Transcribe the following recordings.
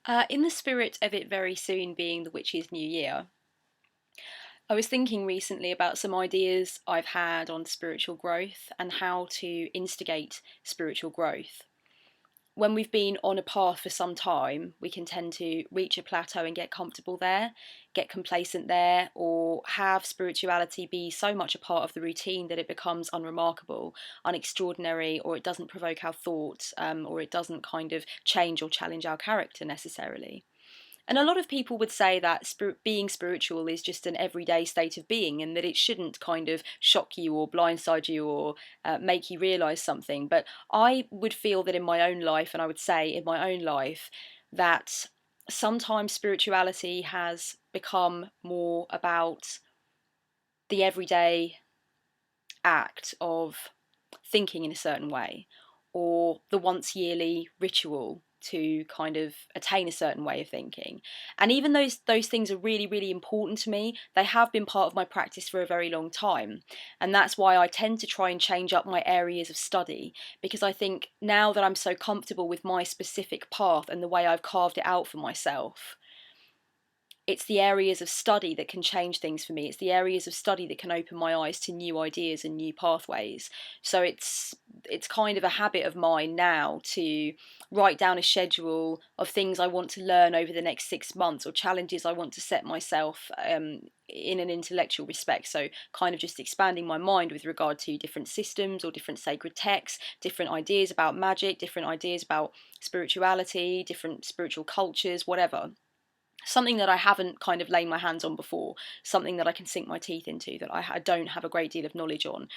In the spirit of it very soon being the Witch's New Year, I was thinking recently about some ideas I've had on spiritual growth and how to instigate spiritual growth. When we've been on a path for some time, we can tend to reach a plateau and get comfortable there, get complacent there, or have spirituality be so much a part of the routine that it becomes unremarkable, unextraordinary, or it doesn't provoke our thoughts, or it doesn't kind of change or challenge our character necessarily. And a lot of people would say that being spiritual is just an everyday state of being and that it shouldn't kind of shock you or blindside you or make you realize something. But I would feel that in my own life, and I would say in my own life, that sometimes spirituality has become more about the everyday act of thinking in a certain way or the once yearly ritual to kind of attain a certain way of thinking. And even those things are really, really important to me. They have been part of my practice for a very long time. And that's why I tend to try and change up my areas of study, because I think now that I'm so comfortable with my specific path and the way I've carved it out for myself, it's the areas of study that can change things for me. It's the areas of study that can open my eyes to new ideas and new pathways. So it's kind of a habit of mine now to write down a schedule of things I want to learn over the next 6 months or challenges I want to set myself in an intellectual respect. So kind of just expanding my mind with regard to different systems or different sacred texts, different ideas about magic, different ideas about spirituality, different spiritual cultures, whatever. Something that I haven't kind of laid my hands on before, something that I can sink my teeth into, that I don't have a great deal of knowledge on.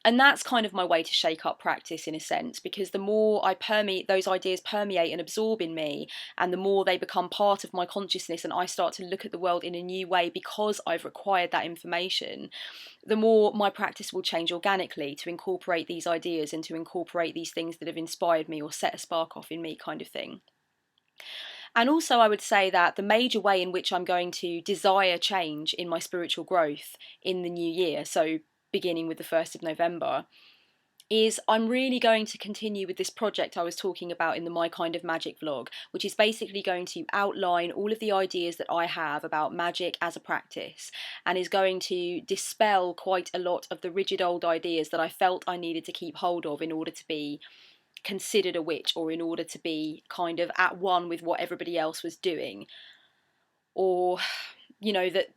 And that's kind of my way to shake up practice in a sense, because the more I permeate, those ideas permeate and absorb in me, and the more they become part of my consciousness and I start to look at the world in a new way because I've required that information, the more my practice will change organically to incorporate these ideas and to incorporate these things that have inspired me or set a spark off in me, kind of thing. And also, I would say that the major way in which I'm going to desire change in my spiritual growth in the new year, so beginning with the 1st of November, is I'm really going to continue with this project I was talking about in the My Kind of Magic vlog, which is basically going to outline all of the ideas that I have about magic as a practice, and is going to dispel quite a lot of the rigid old ideas that I felt I needed to keep hold of in order to be considered a witch, or in order to be kind of at one with what everybody else was doing, or that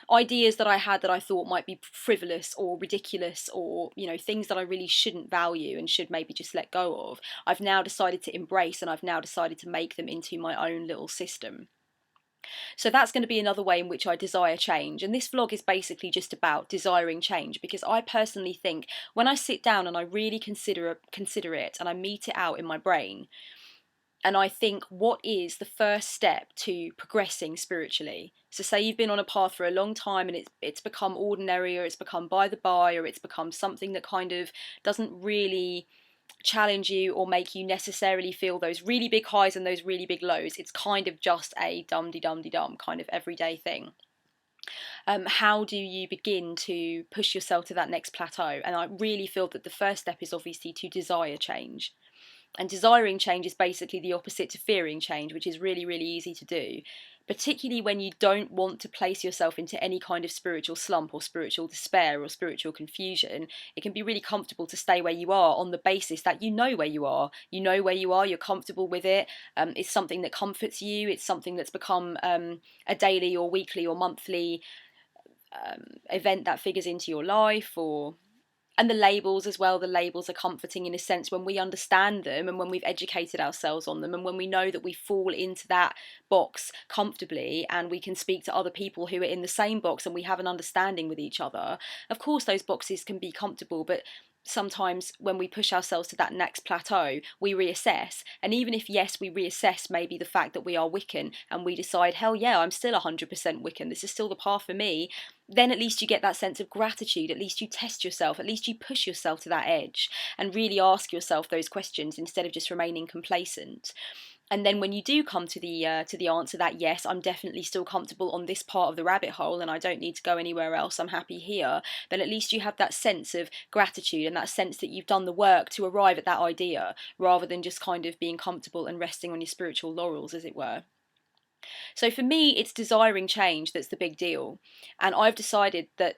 ideas that I had that I thought might be frivolous or ridiculous, or things that I really shouldn't value and should maybe just let go of, I've now decided to embrace, and I've now decided to make them into my own little system. So that's going to be another way in which I desire change. And this vlog is basically just about desiring change, because I personally think when I sit down and I really consider it and I meet it out in my brain, and I think, what is the first step to progressing spiritually? So say you've been on a path for a long time and it's become ordinary, or it's become by the by, or it's become something that kind of doesn't really challenge you or make you necessarily feel those really big highs and those really big lows. It's kind of just a dum-de-dum-de-dum kind of everyday thing. How do you begin to push yourself to that next plateau? And I really feel that the first step is obviously to desire change. And desiring change is basically the opposite to fearing change, which is really, really easy to do, particularly when you don't want to place yourself into any kind of spiritual slump or spiritual despair or spiritual confusion. It can be really comfortable to stay where you are on the basis that you know where you are. You know where you are, you're comfortable with it. It's something that comforts you. It's something that's become a daily or weekly or monthly event that figures into your life. And the labels as well, the labels are comforting in a sense when we understand them and when we've educated ourselves on them, and when we know that we fall into that box comfortably and we can speak to other people who are in the same box and we have an understanding with each other. Of course those boxes can be comfortable, but sometimes when we push ourselves to that next plateau, we reassess. And even if, yes, we reassess maybe the fact that we are Wiccan and we decide, hell yeah, I'm still 100% Wiccan, this is still the path for me, then at least you get that sense of gratitude. At least you test yourself, at least you push yourself to that edge and really ask yourself those questions instead of just remaining complacent. And then when you do come to the answer that yes, I'm definitely still comfortable on this part of the rabbit hole and I don't need to go anywhere else, I'm happy here, then at least you have that sense of gratitude and that sense that you've done the work to arrive at that idea, rather than just kind of being comfortable and resting on your spiritual laurels, as it were. So for me, it's desiring change that's the big deal. And I've decided that,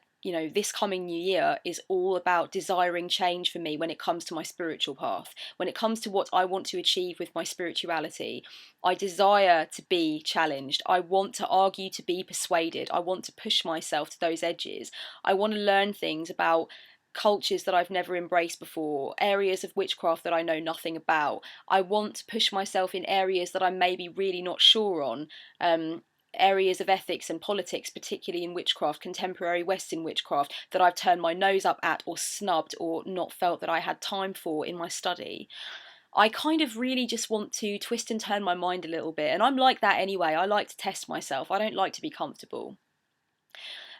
this coming new year is all about desiring change for me when it comes to my spiritual path. When it comes to what I want to achieve with my spirituality, I desire to be challenged. I want to argue to be persuaded. I want to push myself to those edges. I want to learn things about cultures that I've never embraced before, areas of witchcraft that I know nothing about. I want to push myself in areas that I'm maybe really not sure on. Areas of ethics and politics, particularly in witchcraft, contemporary Western witchcraft, that I've turned my nose up at or snubbed or not felt that I had time for in my study. I kind of really just want to twist and turn my mind a little bit. And I'm like that anyway. I like to test myself. I don't like to be comfortable.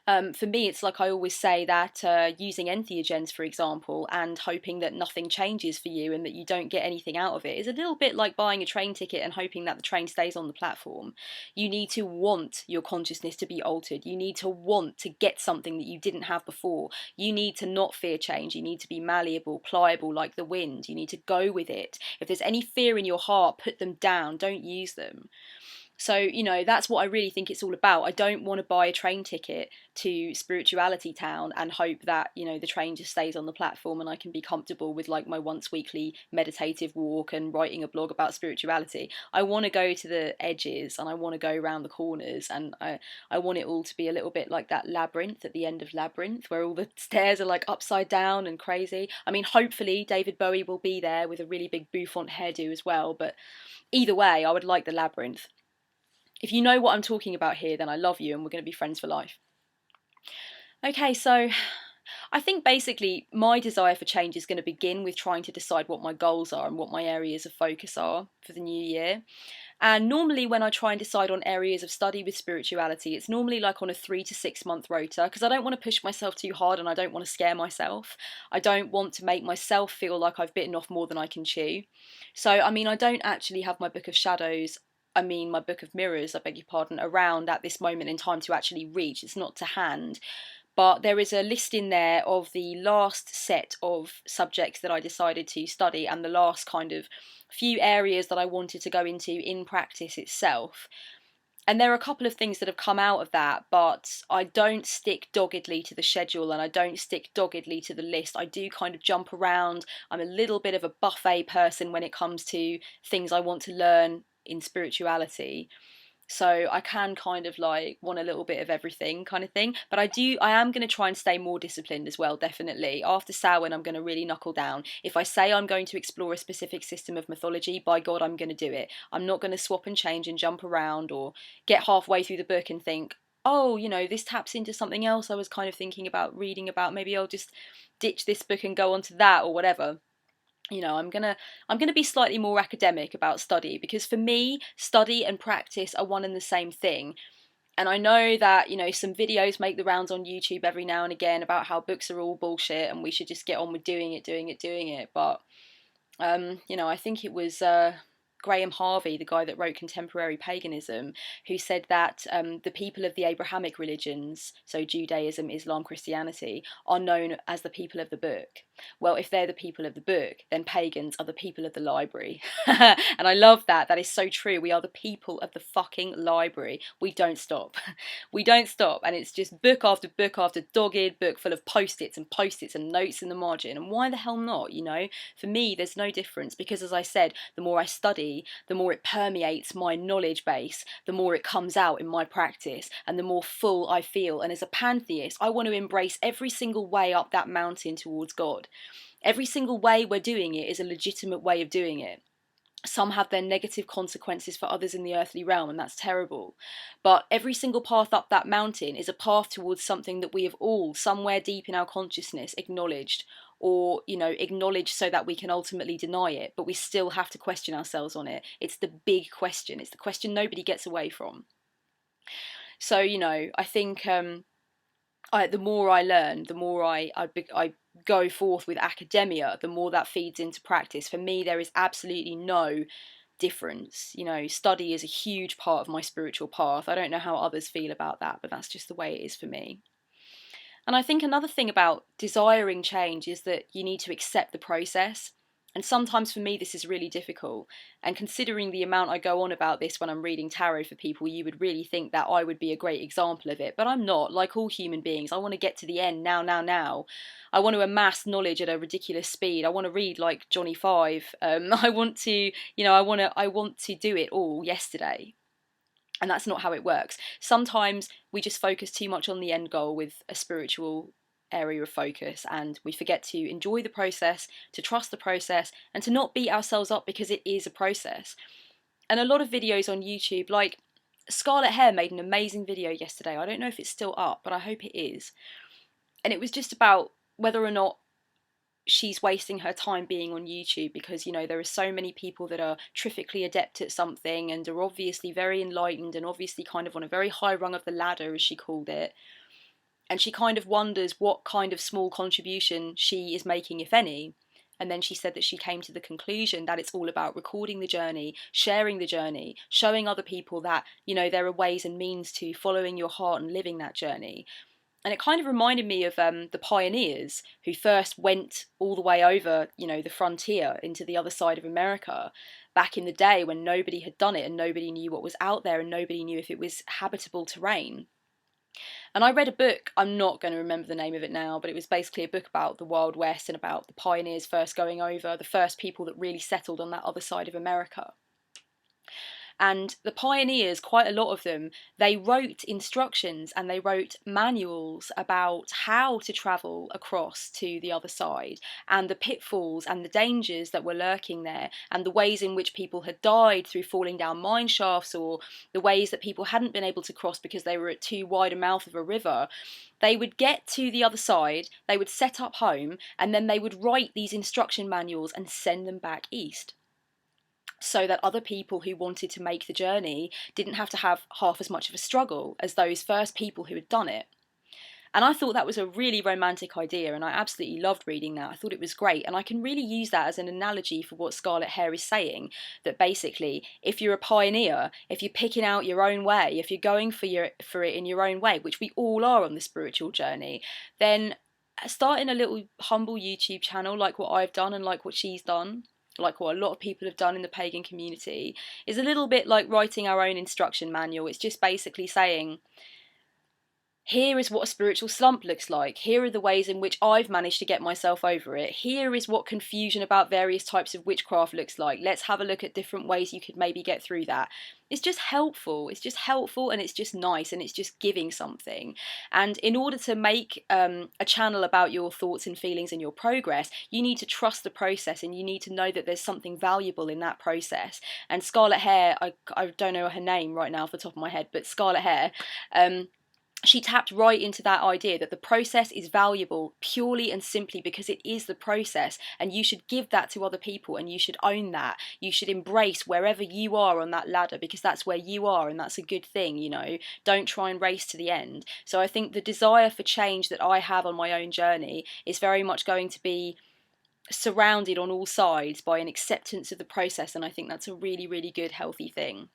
For me, it's like I always say that using entheogens, for example, and hoping that nothing changes for you and that you don't get anything out of it is a little bit like buying a train ticket and hoping that the train stays on the platform. You need to want your consciousness to be altered. You need to want to get something that you didn't have before. You need to not fear change. You need to be malleable, pliable like the wind. You need to go with it. If there's any fear in your heart, put them down. Don't use them. So, that's what I really think it's all about. I don't want to buy a train ticket to Spirituality Town and hope that, the train just stays on the platform and I can be comfortable with like my once weekly meditative walk and writing a blog about spirituality. I want to go to the edges and I want to go around the corners, and I want it all to be a little bit like that labyrinth at the end of Labyrinth where all the stairs are like upside down and crazy. I mean, hopefully David Bowie will be there with a really big bouffant hairdo as well, but either way, I would like the labyrinth. If you know what I'm talking about here, then I love you and we're going to be friends for life. Okay, so I think basically my desire for change is going to begin with trying to decide what my goals are and what my areas of focus are for the new year. And normally when I try and decide on areas of study with spirituality, it's normally like on a 3 to 6 month rota, because I don't want to push myself too hard and I don't want to scare myself. I don't want to make myself feel like I've bitten off more than I can chew. So, I mean, I don't actually have my book of shadows, my book of mirrors, I beg your pardon, around at this moment in time to actually reach. It's not to hand. But there is a list in there of the last set of subjects that I decided to study and the last kind of few areas that I wanted to go into in practice itself. And there are a couple of things that have come out of that, but I don't stick doggedly to the schedule and I don't stick doggedly to the list. I do kind of jump around. I'm a little bit of a buffet person when it comes to things I want to learn in spirituality. So I can kind of like want a little bit of everything kind of thing. But I am going to try and stay more disciplined as well, definitely. After Samhain, I'm going to really knuckle down. If I say I'm going to explore a specific system of mythology, by God, I'm going to do it. I'm not going to swap and change and jump around or get halfway through the book and think, oh, this taps into something else I was kind of thinking about reading about. Maybe I'll just ditch this book and go on to that or whatever. I'm gonna be slightly more academic about study, because for me, study and practice are one and the same thing. And I know that, some videos make the rounds on YouTube every now and again about how books are all bullshit and we should just get on with doing it. But, I think it was Graham Harvey, the guy that wrote Contemporary Paganism, who said that the people of the Abrahamic religions, so Judaism, Islam, Christianity, are known as the people of the book. Well, if they're the people of the book, then pagans are the people of the library. And I love that. That is so true. We are the people of the fucking library. We don't stop. We don't stop. And it's just book after book after dogged book full of post-its and notes in the margin. And why the hell not, For me, there's no difference, because as I said, the more I study, the more it permeates my knowledge base, the more it comes out in my practice, and the more full I feel. And as a pantheist, I want to embrace every single way up that mountain towards God. Every single way we're doing it is a legitimate way of doing it. Some have their negative consequences for others in the earthly realm, and that's terrible. But every single path up that mountain is a path towards something that we have all, somewhere deep in our consciousness, acknowledged, or, acknowledged so that we can ultimately deny it, but we still have to question ourselves on it. It's the big question. It's the question nobody gets away from. So, I think the more I learn, the more I go forth with academia, the more that feeds into practice. For me, there is absolutely no difference. You know, study is a huge part of my spiritual path. I don't know how others feel about that, but that's just the way it is for me. And I think another thing about desiring change is that you need to accept the process. And sometimes for me, this is really difficult. And considering the amount I go on about this when I'm reading tarot for people, you would really think that I would be a great example of it. But I'm not. Like all human beings, I want to get to the end now, now, now. I want to amass knowledge at a ridiculous speed. I want to read like Johnny Five. I want to, I want to do it all yesterday. And that's not how it works. Sometimes we just focus too much on the end goal with a spiritual area of focus, and we forget to enjoy the process, to trust the process, and to not beat ourselves up because it is a process. And a lot of videos on YouTube, like Scarlet Hair made an amazing video yesterday. I don't know if it's still up, but I hope it is. And it was just about whether or not she's wasting her time being on YouTube, because, you know, there are so many people that are terrifically adept at something and are obviously very enlightened and obviously kind of on a very high rung of the ladder, as she called it. And she kind of wonders what kind of small contribution she is making, if any. And then she said that she came to the conclusion that it's all about recording the journey, sharing the journey, showing other people that, you know, there are ways and means to following your heart and living that journey. And it kind of reminded me of the pioneers who first went all the way over, you know, the frontier into the other side of America back in the day when nobody had done it and nobody knew what was out there and nobody knew if it was habitable terrain. And I read a book, I'm not going to remember the name of it now, but it was basically a book about the Wild West and about the pioneers first going over, the first people that really settled on that other side of America. And the pioneers, quite a lot of them, they wrote instructions and they wrote manuals about how to travel across to the other side, and the pitfalls and the dangers that were lurking there, and the ways in which people had died through falling down mine shafts, or the ways that people hadn't been able to cross because they were at too wide a mouth of a river. They would get to the other side, they would set up home, and then they would write these instruction manuals and send them back east, so that other people who wanted to make the journey didn't have to have half as much of a struggle as those first people who had done it. And I thought that was a really romantic idea, and I absolutely loved reading that. I thought it was great, and I can really use that as an analogy for what Scarlet Hair is saying, that basically, if you're a pioneer, if you're picking out your own way, if you're going for it in your own way, which we all are on the spiritual journey, then starting a little humble YouTube channel like what I've done and like what she's done, like what a lot of people have done in the pagan community, is a little bit like writing our own instruction manual. It's just basically saying, here is what a spiritual slump looks like. Here are the ways in which I've managed to get myself over it. Here is what confusion about various types of witchcraft looks like. Let's have a look at different ways you could maybe get through that. It's just helpful. It's just helpful, and it's just nice, and it's just giving something. And in order to make a channel about your thoughts and feelings and your progress, you need to trust the process, and you need to know that there's something valuable in that process. And Scarlet Hair, I don't know her name right now off the top of my head, but Scarlet Hair, she tapped right into that idea that the process is valuable purely and simply because it is the process, and you should give that to other people, and you should own that. You should embrace wherever you are on that ladder, because that's where you are, and that's a good thing, you know. Don't try and race to the end. So I think the desire for change that I have on my own journey is very much going to be surrounded on all sides by an acceptance of the process, and I think that's a really, really good, healthy thing.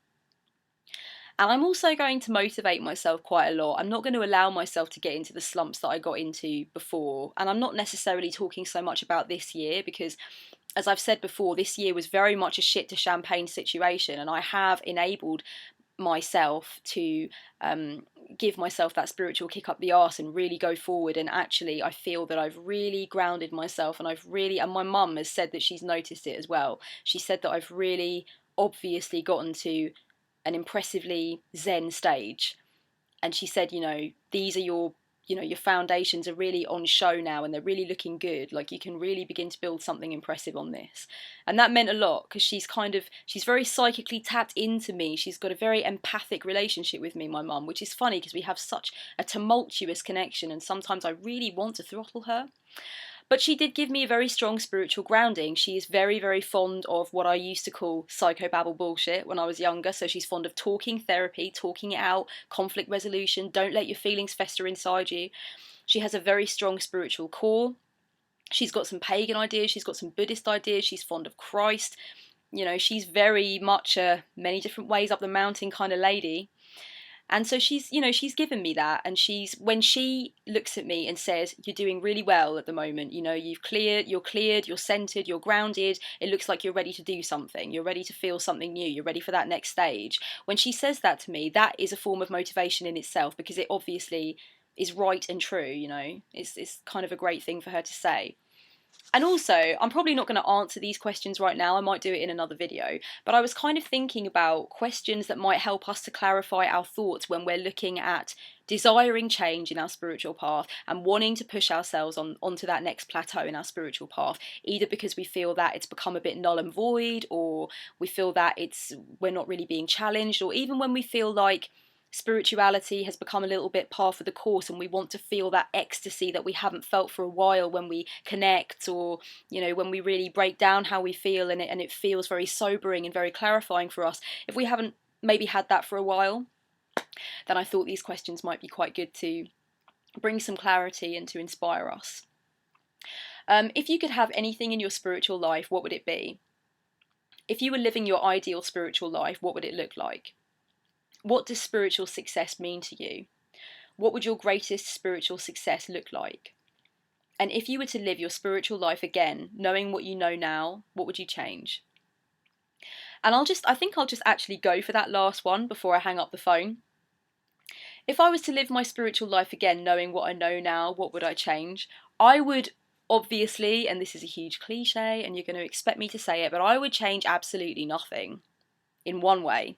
And I'm also going to motivate myself quite a lot. I'm not going to allow myself to get into the slumps that I got into before. And I'm not necessarily talking so much about this year because, as I've said before, this year was very much a shit to champagne situation. And I have enabled myself to give myself that spiritual kick up the arse and really go forward. And actually, I feel that I've really grounded myself, and and my mum has said that she's noticed it as well. She said that I've really obviously gotten to an impressively zen stage, and she said, you know, these are your foundations are really on show now, and they're really looking good. Like, you can really begin to build something impressive on this. And that meant a lot, because she's very psychically tapped into me. She's got a very empathic relationship with me, my mum, which is funny because we have such a tumultuous connection, and sometimes I really want to throttle her. But she did give me a very strong spiritual grounding. She is very, very fond of what I used to call psychobabble bullshit when I was younger. So she's fond of talking therapy, talking it out, conflict resolution. Don't let your feelings fester inside you. She has a very strong spiritual core. She's got some pagan ideas. She's got some Buddhist ideas. She's fond of Christ. You know, she's very much a many different ways up the mountain kind of lady. And so she's, you know, she's given me that. And she's, when she looks at me and says, you're doing really well at the moment, you know, you're cleared, you're centered, you're grounded. It looks like you're ready to do something. You're ready to feel something new. You're ready for that next stage. When she says that to me, that is a form of motivation in itself, because it obviously is right and true, you know. It's kind of a great thing for her to say. And also, I'm probably not going to answer these questions right now. I might do it in another video. But I was kind of thinking about questions that might help us to clarify our thoughts when we're looking at desiring change in our spiritual path and wanting to push ourselves onto that next plateau in our spiritual path, either because we feel that it's become a bit null and void, or we feel that we're not really being challenged, or even when we feel like spirituality has become a little bit par for the course and we want to feel that ecstasy that we haven't felt for a while when we connect, or you know, when we really break down how we feel, and it feels very sobering and very clarifying for us. If we haven't maybe had that for a while, then I thought these questions might be quite good to bring some clarity and to inspire us. If you could have anything in your spiritual life, what would it be? If you were living your ideal spiritual life, what would it look like? What does spiritual success mean to you? What would your greatest spiritual success look like? And if you were to live your spiritual life again, knowing what you know now, what would you change? And I think I'll just actually go for that last one before I hang up the phone. If I was to live my spiritual life again, knowing what I know now, what would I change? I would obviously, and this is a huge cliche and you're going to expect me to say it, but I would change absolutely nothing in one way.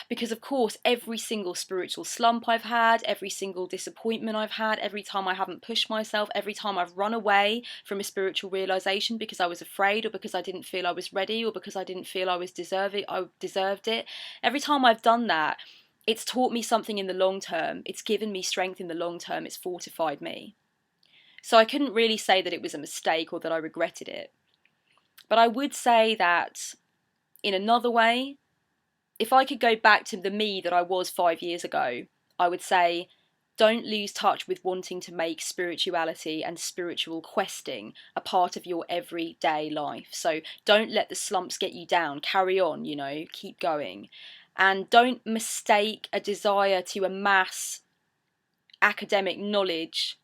Because of course, every single spiritual slump I've had, every single disappointment I've had, every time I haven't pushed myself, every time I've run away from a spiritual realization because I was afraid, or because I didn't feel I was ready, or because I didn't feel I deserved it. Every time I've done that, it's taught me something in the long term. It's given me strength in the long term. It's fortified me. So I couldn't really say that it was a mistake or that I regretted it. But I would say that in another way, if I could go back to the me that I was 5 years ago, I would say, don't lose touch with wanting to make spirituality and spiritual questing a part of your everyday life. So don't let the slumps get you down. Carry on, you know, keep going. And don't mistake a desire to amass academic knowledge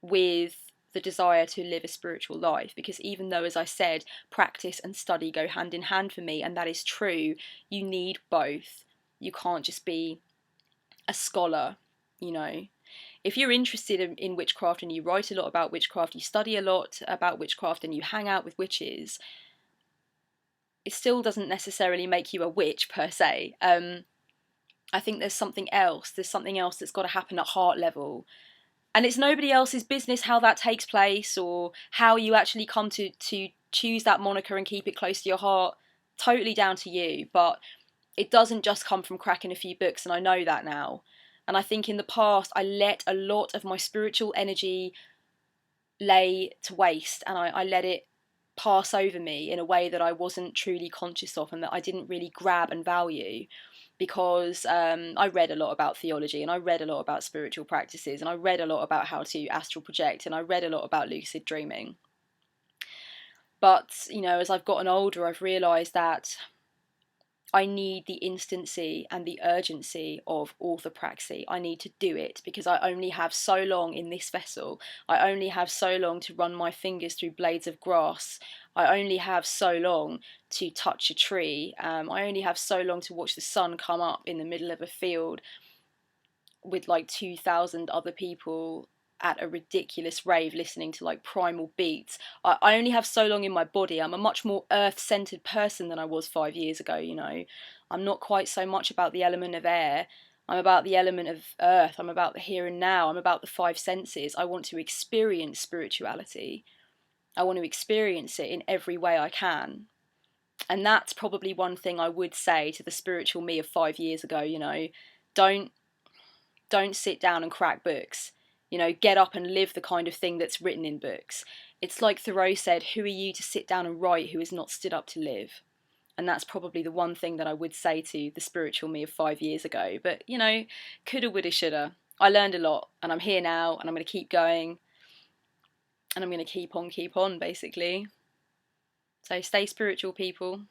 with the desire to live a spiritual life, because even though, as I said, practice and study go hand in hand for me, and that is true, you need both. You can't just be a scholar, you know. If you're interested in witchcraft and you write a lot about witchcraft, you study a lot about witchcraft and you hang out with witches, it still doesn't necessarily make you a witch per se. I think there's something else that's got to happen at heart level. And it's nobody else's business how that takes place, or how you actually come to choose that moniker and keep it close to your heart. Totally down to you. But it doesn't just come from cracking a few books, and I know that now. And I think in the past I let a lot of my spiritual energy lay to waste, and I let it pass over me in a way that I wasn't truly conscious of, and that I didn't really grab and value, because I read a lot about theology, and I read a lot about spiritual practices, and I read a lot about how to astral project, and I read a lot about lucid dreaming. But, you know, as I've gotten older, I've realised that I need the instancy and the urgency of orthopraxy. I need to do it because I only have so long in this vessel. I only have so long to run my fingers through blades of grass. I only have so long to touch a tree. I only have so long to watch the sun come up in the middle of a field with like 2,000 other people at a ridiculous rave listening to like primal beats. I only have so long in my body. I'm a much more earth-centered person than I was 5 years ago, you know. I'm not quite so much about the element of air. I'm about the element of earth. I'm about the here and now. I'm about the five senses. I want to experience spirituality. I want to experience it in every way I can. And that's probably one thing I would say to the spiritual me of 5 years ago, you know. Don't sit down and crack books. You know, get up and live the kind of thing that's written in books. It's like Thoreau said, who are you to sit down and write who has not stood up to live? And that's probably the one thing that I would say to the spiritual me of 5 years ago. But, you know, coulda, woulda, shoulda. I learned a lot, and I'm here now, and I'm going to keep going. And I'm going to keep on, basically. So stay spiritual, people.